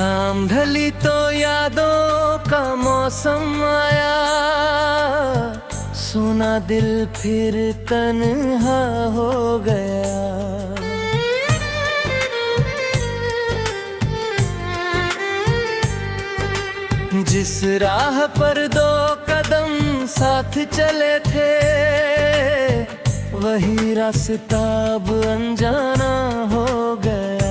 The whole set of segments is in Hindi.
शाम ढली तो यादों का मौसम आया, सुना दिल फिर तन्हा हो गया। जिस राह पर दो कदम साथ चले थे, वही रास्ता अब अनजाना हो गया।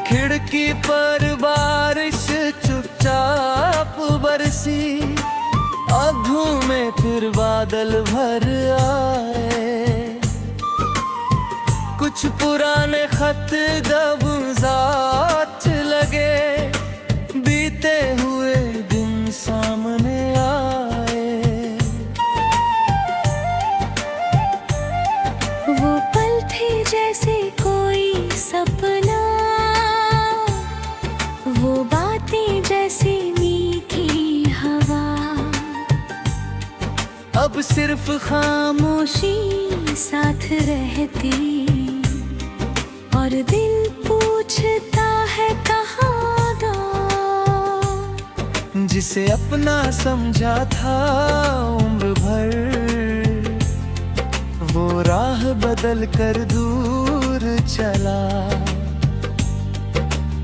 खिड़की पर बारिश चुपचाप बरसी, आँखों में फिर बादल भर आए। कुछ पुराने खत दबजात लगे, बीते हुए दिन सामने आए। वो पल थे जैसे कोई सपना, वो बातें जैसे मीठी हवा। अब सिर्फ खामोशी साथ रहती, और दिल पूछता है कहाँ गया। जिसे अपना समझा था उम्र भर, वो राह बदल कर दूर चला।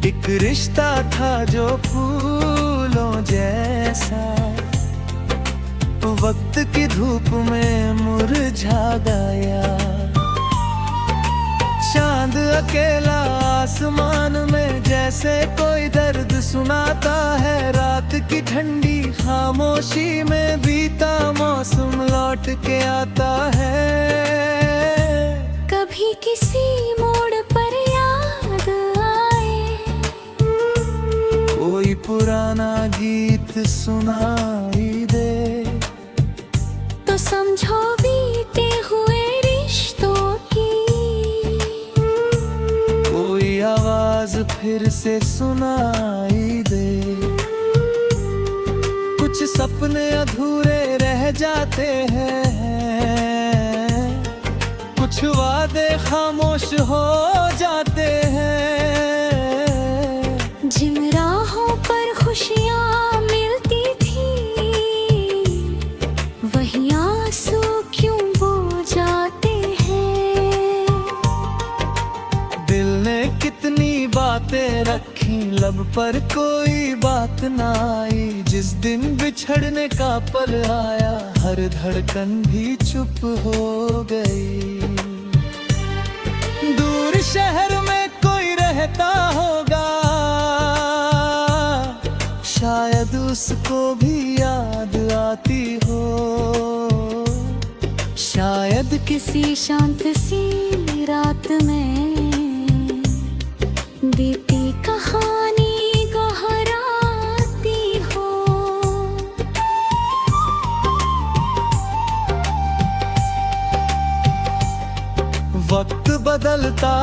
एक रिश्ता था जो फूलों जैसा, वक्त की धूप में मुरझा गया। चांद अकेला आसमान में जैसे कोई दर्द सुनाता है। रात की ठंडी खामोशी में बीता मौसम लौट के आता है। कभी किसी मोड़ पर याद आए, कोई पुराना गीत सुनाई दे, तो समझो बीते हुए रिश्तों की कोई आवाज फिर से सुनाई दे। कुछ सपने अधूरे रह जाते हैं, कुछ वादे खामोश हो जाते हैं। जिन राहों पर खुशियाँ मिलती थी, वही आंसू क्यों बो जाते हैं। दिल ने कितनी बातें रखी, लब पर कोई बात ना आई। जिस दिन बिछड़ने का पल आया, हर धड़कन भी चुप हो गई। दूर शहर में कोई रहता होगा, शायद उसको भी याद आती हो। शायद किसी शांत सी रात में बीती कहानी दोहराती हो। वक्त बदलता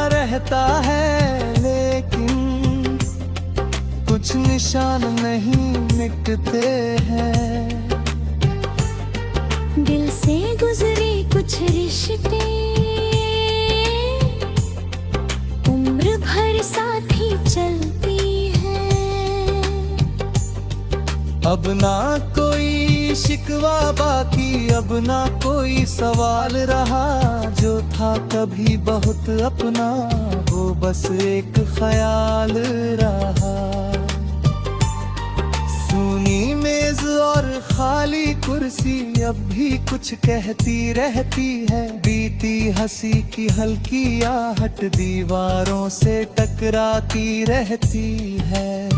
रहता है, लेकिन कुछ निशान नहीं मिटते हैं। दिल से गुजरे कुछ रिश्ते, उम्र भर साथ ही चलती है। अब ना कोई शिकवा बाकी, अब ना कोई सवाल रहा। जो था कभी बहुत अपना, वो बस एक ख्याल रहा। सूनी मेज और खाली कुर्सी अब भी कुछ कहती रहती है। बीती हंसी की हल्की आहट दीवारों से टकराती रहती है।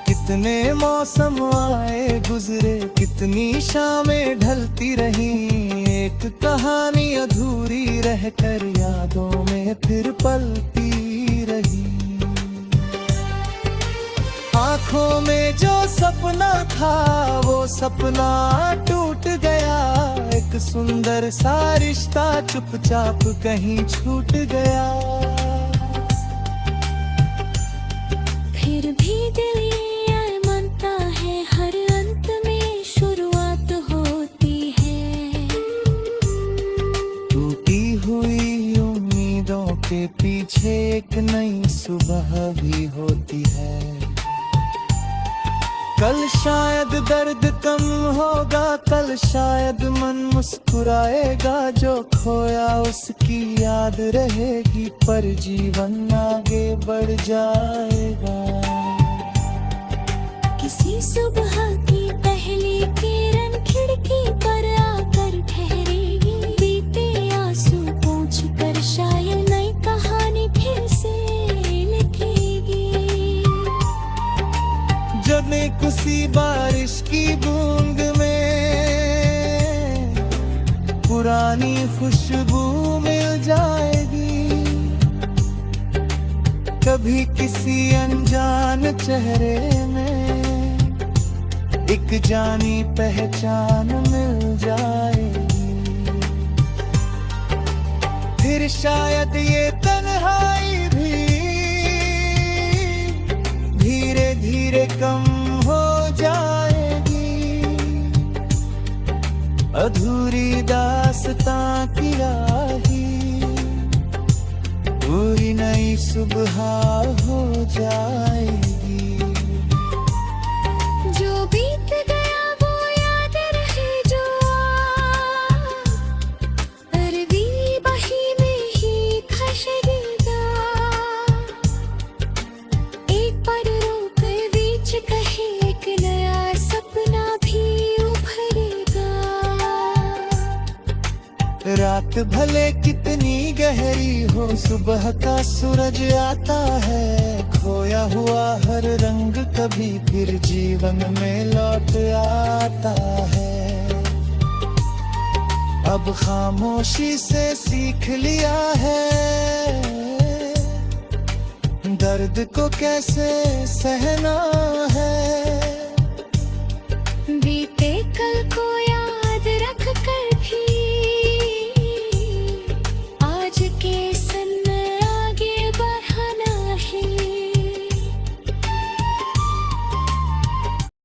कितने मौसम आए गुजरे, कितनी शामें ढलती रहीं। एक कहानी अधूरी रहकर यादों में फिर पलती रही। आँखों में जो सपना था, वो सपना टूट गया। एक सुंदर सा रिश्ता चुपचाप कहीं छूट गया। फिर भी दिल ये मानता है, हर अंत में शुरुआत होती है। कल शायद दर्द कम होगा, कल शायद मन मुस्कुराएगा। जो खोया उसकी याद रहेगी, पर जीवन आगे बढ़ जाएगा। किसी सुबह की पहली किरण खिड़की पर आकर ठहरेगी। बीते आंसू पोंछ कर शायद नई कहानी फिर से लिखेगी। जब एक उसी बारिश की बूंद में पुरानी खुशबू मिल जाएगी। कभी किसी अनजान चेहरे में एक जानी पहचान मिल जाएगी। फिर शायद ये तन्हाई भी धीरे धीरे कम हो जाएगी। अधूरी दास्तां की राही पूरी नई सुबह हो जाएगी। जो बीत गया वो याद रहे, जो अरवी बही में ही खसरेगा। एक पर रोकर बीच कहे एक नया सपना भी उभरेगा। रात भले कितनी गहरी हो, सुबह का सूरज आता है। खोया हुआ हर रंग कभी फिर जीवन में लौट आता है। अब खामोशी से सीख लिया है दर्द को कैसे सहना है।